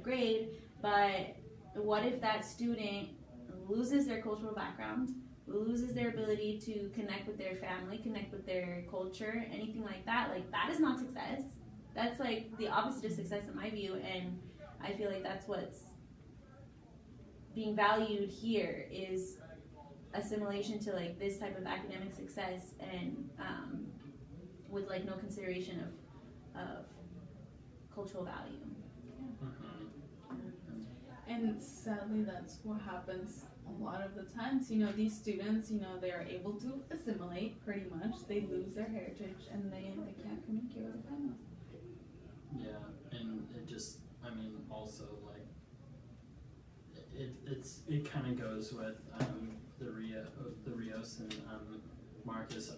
grade, but what if that student loses their cultural background, loses their ability to connect with their family, connect with their culture, anything like that? Like, that is not success. That's like the opposite of success in my view, and I feel like that's what's being valued here, is assimilation to like this type of academic success, and with like no consideration of cultural value. And sadly, that's what happens a lot of the times. You know, these students, you know, they're able to assimilate pretty much. They lose their heritage and they can't communicate with their families. Yeah, and it just, I mean, also like it kind of goes with the Rios and Marcus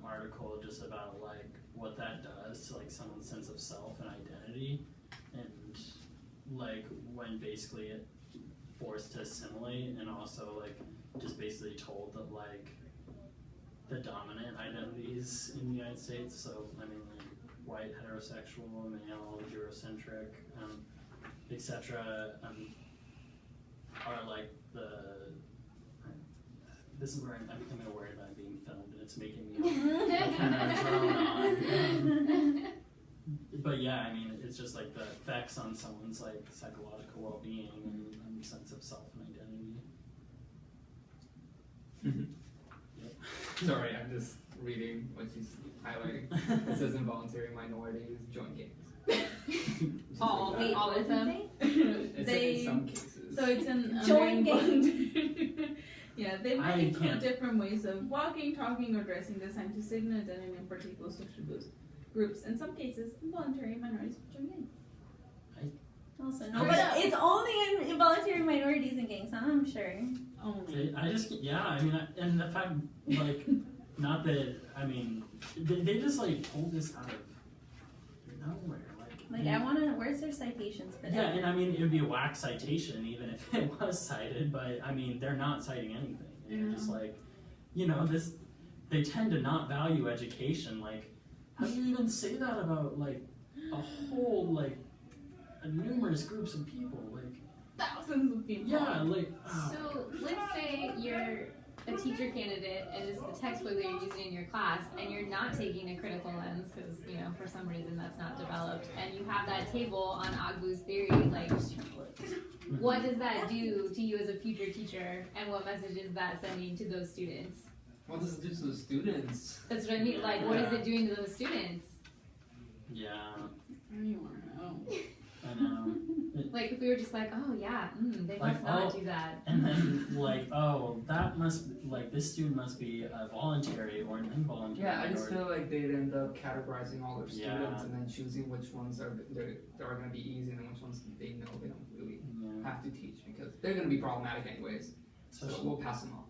article, just about like what that does to like someone's sense of self and identity, and like when basically it forced to assimilate, and also like just basically told that like the dominant identities in the United States, so I mean like white, heterosexual, male, Eurocentric, etc., are like this is where I'm becoming aware that I'm being filmed, and it's making me kind of drone on. But yeah, I mean, it's just like the effects on someone's like psychological well-being and sense of self and identity. Yep. Sorry, I'm just reading what she's highlighting. It says involuntary minorities join gangs. All of them. It says in some cases. So it's an Join gangs. Yeah, they might include different ways of walking, talking, or dressing designed to signal identity in particular social groups. In some cases, involuntary minorities join gangs. Also, no, but it's only in involuntary minorities and gangs, I'm sure. Only. I mean, and the fact, like, not that, I mean, they just like pulled this out of nowhere. Like, I want to, where's their citations for that? Yeah, and I mean, it would be a whack citation even if it was cited, but I mean, they're not citing anything. And they're just like, you know, they tend to not value education. Like, how do you even say that about, like, a whole, like, numerous groups of people? Like, thousands of people. Yeah, like, So, let's say you're a teacher candidate and it's the textbook that you're using in your class, and you're not taking a critical lens because, you know, for some reason that's not developed, and you have that table on Ogbu's theory. Like, what does that do to you as a future teacher, and what message is that sending to those students? What does it do to the students? That's what I mean. Like, what is it doing to those students? Yeah. You want to know. I know. Like, if we were just like, oh yeah, they like, must not do that. And then, like, oh, that must, like, this student must be a voluntary or an involuntary. Yeah, I just feel like they'd end up categorizing all their students and then choosing which ones are going to be easy and then which ones they know they don't really have to teach because they're going to be problematic anyways. So we'll pass them on.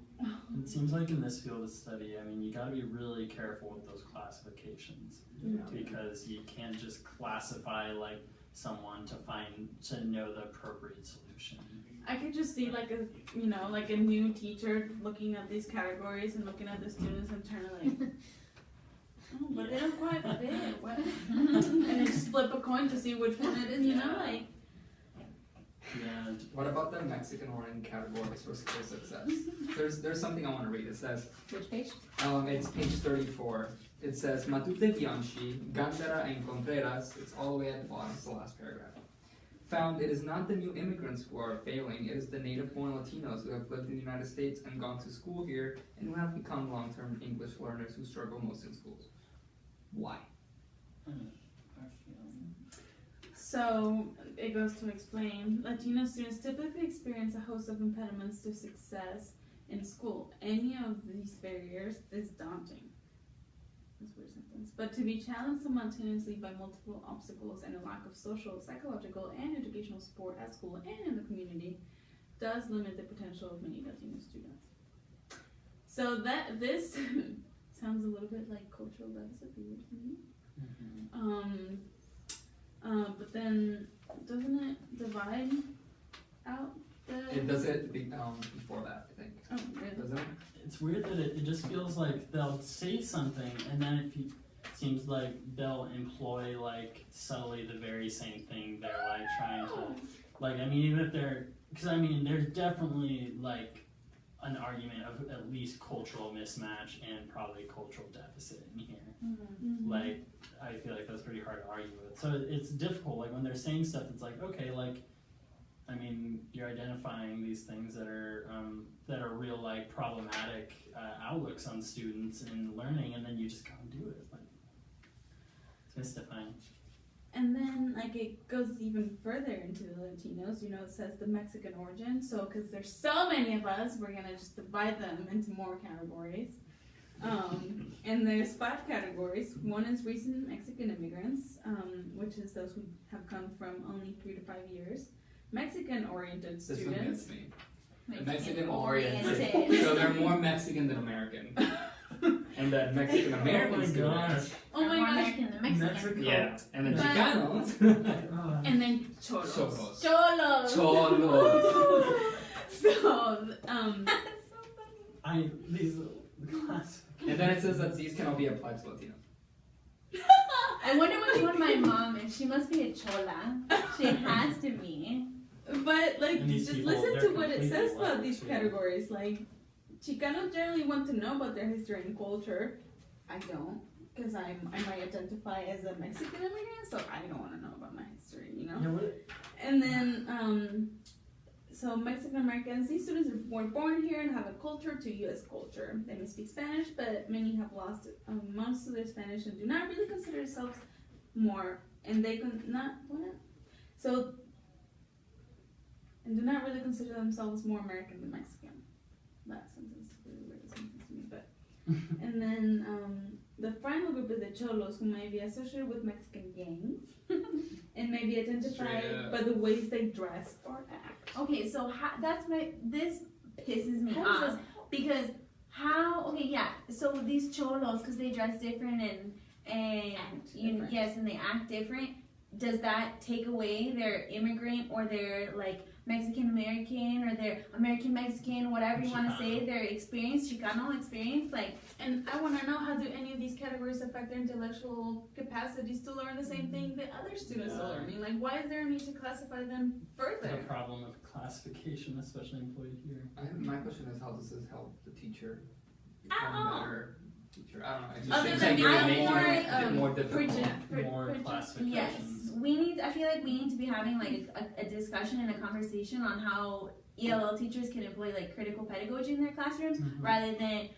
It seems like in this field of study, I mean, you got to be really careful with those classifications because you can't just classify, like, someone to know the appropriate solution. I could just see like a new teacher looking at these categories and looking at the students and trying to like, oh, but they don't quite fit. What? And then just flip a coin to see which one it is. You know, like. Yeah. What about the Mexican origin categories for school success? There's something I want to read. It says. Which page? It's page 34. It says Matute Bianchi, Gandara and Contreras. It's all the way at the bottom. It's the last paragraph. Found it is not the new immigrants who are failing. It is the native-born Latinos who have lived in the United States and gone to school here and who have become long-term English learners who struggle most in schools. Why? So it goes to explain, Latino students typically experience a host of impediments to success in school. Any of these barriers is daunting. That's a weird sentence. But to be challenged simultaneously by multiple obstacles and a lack of social, psychological, and educational support at school and in the community does limit the potential of many Latino students. So this sounds a little bit like cultural deficit theory to me. But then doesn't it divide out the? It does it before that, I think. Oh, really? Doesn't it? It's weird that it just feels like they'll say something and then it seems like they'll employ like subtly the very same thing they're like trying to Like, I mean, even if they're, because I mean, there's definitely like an argument of at least cultural mismatch and probably cultural deficit in here. Mm-hmm. Like, I feel like that's pretty hard to argue with. So it's difficult. Like when they're saying stuff, it's like, okay, like, I mean, you're identifying these things that are real like problematic outlooks on students and learning, and then you just can't do it. Like, it's mystifying. And then, like, it goes even further into the Latinos. You know, it says the Mexican origin. So, because there's so many of us, we're gonna just divide them into more categories. And there's 5 categories. One is recent Mexican immigrants, which is those who have come from only 3 to 5 years. Mexican-oriented This one students. gets me. Mexican oriented. oriented. So they're more Mexican than American. And then Mexican American Oh my students. gosh. Oh my More gosh. American than Mexican. Mexico. Yeah. And then But- Chicanos. And then cholos. Cholos. Cholos. Cholos. So, That's so funny. These class. And then it says that these can all be applied to Latinos. I wonder which one my mom is. She must be a chola. She has to be. but, like, And these just people, listen they're to what it completely says about left, these too. categories. Like, Chicanos generally want to know about their history and culture. I don't, because I might identify as a Mexican immigrant, so I don't want to know about my history, you know? Yeah, what? And then, so Mexican Americans, these students were born here and have a culture to U.S. culture. They may speak Spanish, but many have lost most of their Spanish and do not really consider themselves more, and they can not, what? So, and do not really consider themselves more American than Mexican. That sentence is really weird sentence to me, but. And then, the final group is the cholos, who may be associated with Mexican gangs and may be identified Straight up. by the ways they dress or act. Okay, so that's my. This pisses me How off does this help? because how? Okay, yeah. So these cholos, because they dress different and Act you different. yes, and they act different. Does that take away their immigrant or their like Mexican American or their American Mexican, whatever you want to say, Chicano. their experience, Chicano experience? Like, And I want to know, how do any of these categories affect their intellectual capacities to learn the same thing that other students are Yeah. learning? Like, why is there a need to classify them The further? problem of classification, especially employed here. My question is, how does this help the teacher I become don't a know. better teacher? I don't know. It just Other seems than like you're being making more, it more difficult. More classifications. yes, we need. I feel like we need to be having like a discussion and a conversation on how ELL teachers can employ like critical pedagogy in their classrooms Mhm. rather than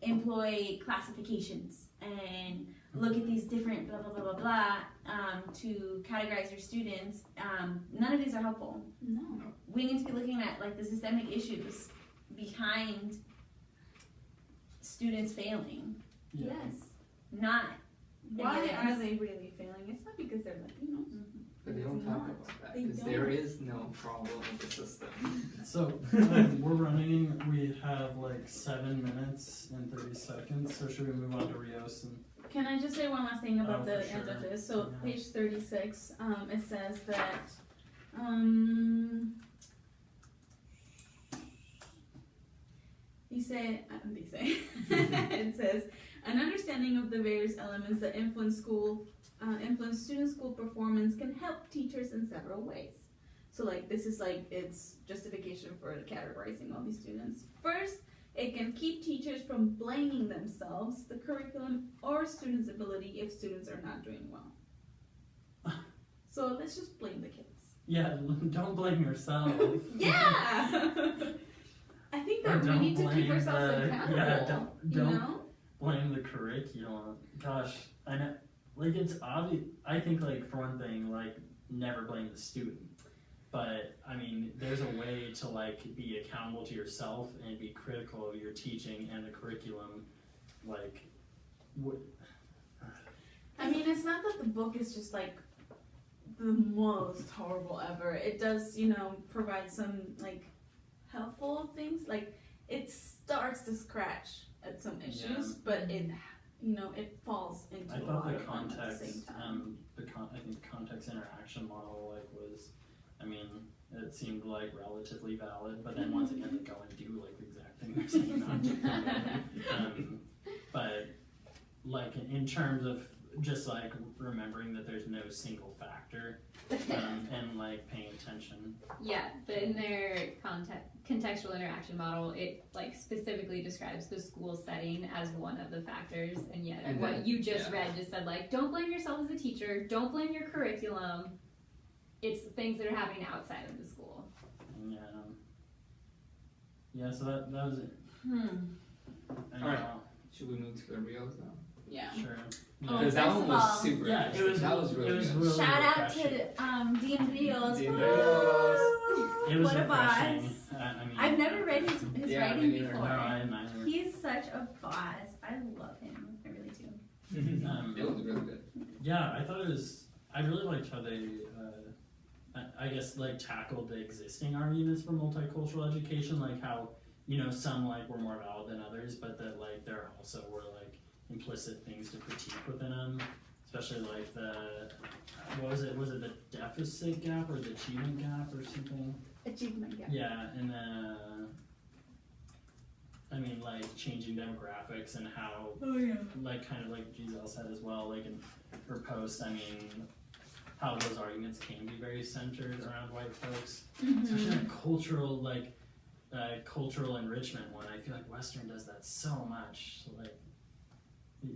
employ classifications and look at these different blah blah blah blah blah to categorize your students. None of these are helpful. No. We need to be looking at like the systemic issues behind students failing, Yeah. Yes. not Why any are others. they really failing? It's not because they're Latinos. But they don't talk about that They because don't. there is no problem with the system. So we're running. We have like 7 minutes and 30 seconds. So should we move on to Rios and? Can I just say one last thing about Oh, the for end of sure. this? So Yeah. page 36, it says that it says an understanding of the various elements that influence student school performance can help teachers in several ways. So like this is like its justification for categorizing all these students. First, it can keep teachers from blaming themselves, the curriculum, or students' ability if students are not doing well. So let's just blame the kids. Yeah, don't blame yourself. Yeah! I think Or that we don't need to keep blame ourselves the- accountable. yeah, don't- you don't- know? Blame the curriculum. Gosh, I know. Like it's obvious. I think like for one thing, like never blame the student. But I mean, there's a way to like be accountable to yourself and be critical of your teaching and the curriculum. Like, what? I mean, it's not that the book is just like the most horrible ever. It does, provide some like helpful things. Like it starts to scratch at some issues, Yeah. but it falls into I a thought lot the of them at the context, same time. I think the context interaction model like was, I mean, it seemed like relatively valid. But then once again, they go and do like the exact thing they're saying not to. But like in terms of just like remembering that there's no single factor, and like paying attention. Yeah, but in their contextual interaction model, it like specifically describes the school setting as one of the factors, and yet And what then- you just yeah. read just said like, don't blame yourself as a teacher, don't blame your curriculum. It's things that are happening outside of the school. Yeah. Yeah. So that was it. I Alright. know. Should we move to the Rios now? Yeah. Sure. Oh, Because that first one of was all- super Yeah, it interesting. was. That was really it was good. really Shout out refreshing. to Dean Rios. Dean Woo! Rios. It was What a refreshing. boss. I mean, I've never read his Yeah, writing me neither. No, before. I didn't either. He's such a boss. I love him. I really do. It was really good. Yeah, I thought it was. I really liked how they, I guess, like tackled the existing arguments for multicultural education, like how some like were more valid than others, but that like there also were like implicit things to critique within them, especially like the what was it? Was it the deficit gap or the achievement gap or something? Achievement gap. Yeah, and then I mean like changing demographics and how Oh yeah. like kind of like Giselle said as well, like in her post, I mean, how those arguments can be very centered around white folks, especially in a cultural enrichment one. I feel like Western does that so much, like, Yeah.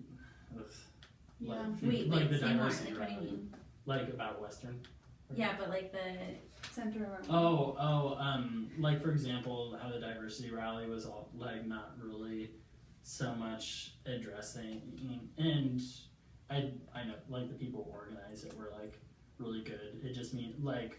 like, Wait, like wait, the say more. diversity Like, what do you rally, mean? like about Western. Yeah, but like the center around. Like for example, how the diversity rally was all like not really so much addressing, and I know like the people who organized it were like really good. It just means like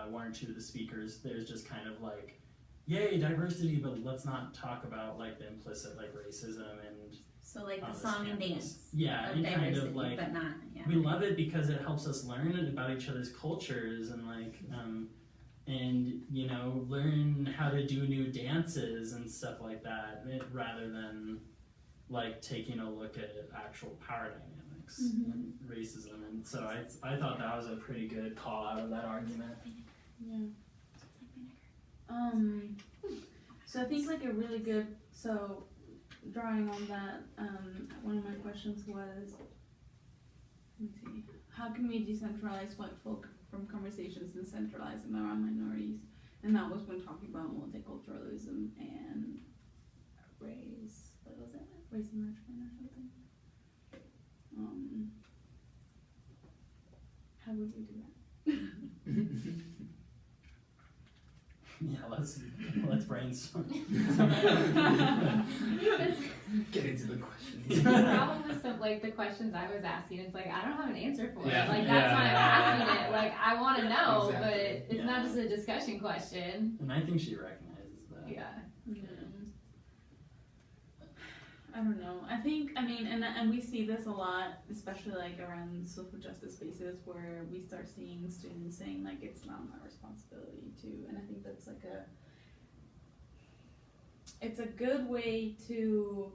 one or two of the speakers, there's just kind of like, yay diversity, but let's not talk about like the implicit like racism and So like on the this song and campus. dance. Yeah, Of and kind diversity, of like but not. Yeah. we love it because it helps us learn about each other's cultures and like and learn how to do new dances and stuff like that, rather than like taking a look at actual power dynamics and racism. And so I thought that was a pretty good call out of that argument. Yeah. So I think like a really good, so drawing on that, one of my questions was, let's see, how can we decentralize white folk from conversations and centralize them around minorities? And that was when talking about multiculturalism and race, what was it? Race enrichment or something? How would we do that? Yeah, let's brainstorm. Get into the questions. The problem with some like the questions I was asking, it's like I don't have an answer for it. Yeah. Like that's why I'm Yeah. asking it. Like I want to know, Exactly. but it's not Yeah. just a discussion question. And I think she recognizes that. Yeah. I don't know. I think, and we see this a lot, especially like around social justice spaces where we start seeing students saying like, it's not my responsibility to, and I think that's like it's a good way to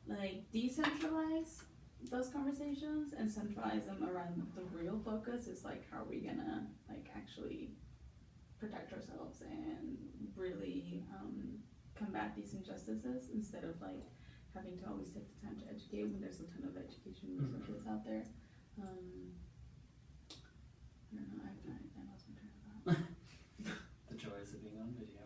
like decentralize those conversations and centralize them around the real focus is like, how are we gonna like actually protect ourselves and really combat these injustices instead of like having to always take the time to educate when there's a ton of education resources out there. I don't know, I lost my train of thought. The joys of being on video.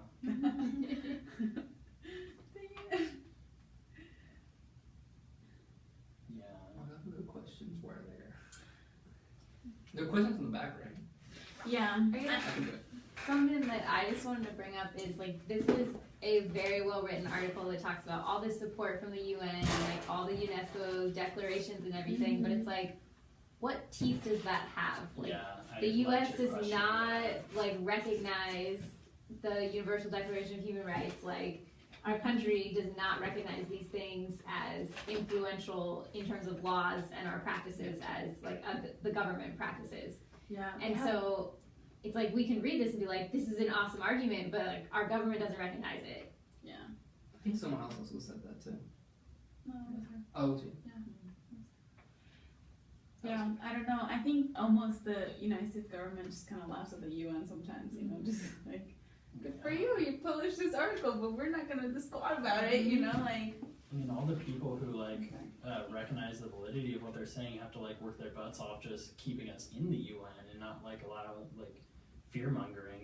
Yeah. What other questions were there? There are questions in the back, right? Yeah. I guess I can do it. something that I just wanted to bring up is like this is a very well written article that talks about all this support from the UN and like all the UNESCO declarations and everything, but it's like, what teeth does that have? Like Yeah. the I liked US your does question. not like recognize the Universal Declaration of Human Rights. Like our country does not recognize these things as influential in terms of laws and our practices as like the government practices. Yeah. And so it's like we can read this and be like, this is an awesome argument, but like our government doesn't recognize it. Yeah. I think someone else also said that too. No, it was her. Oh, gee. Yeah, I don't know. I think almost the United States government just kind of laughs at the UN sometimes, just like, good for you, you published this article, but we're not going to squat about it, like. I mean, all the people who like recognize the validity of what they're saying have to like work their butts off just keeping us in the UN and not like allow like fear mongering.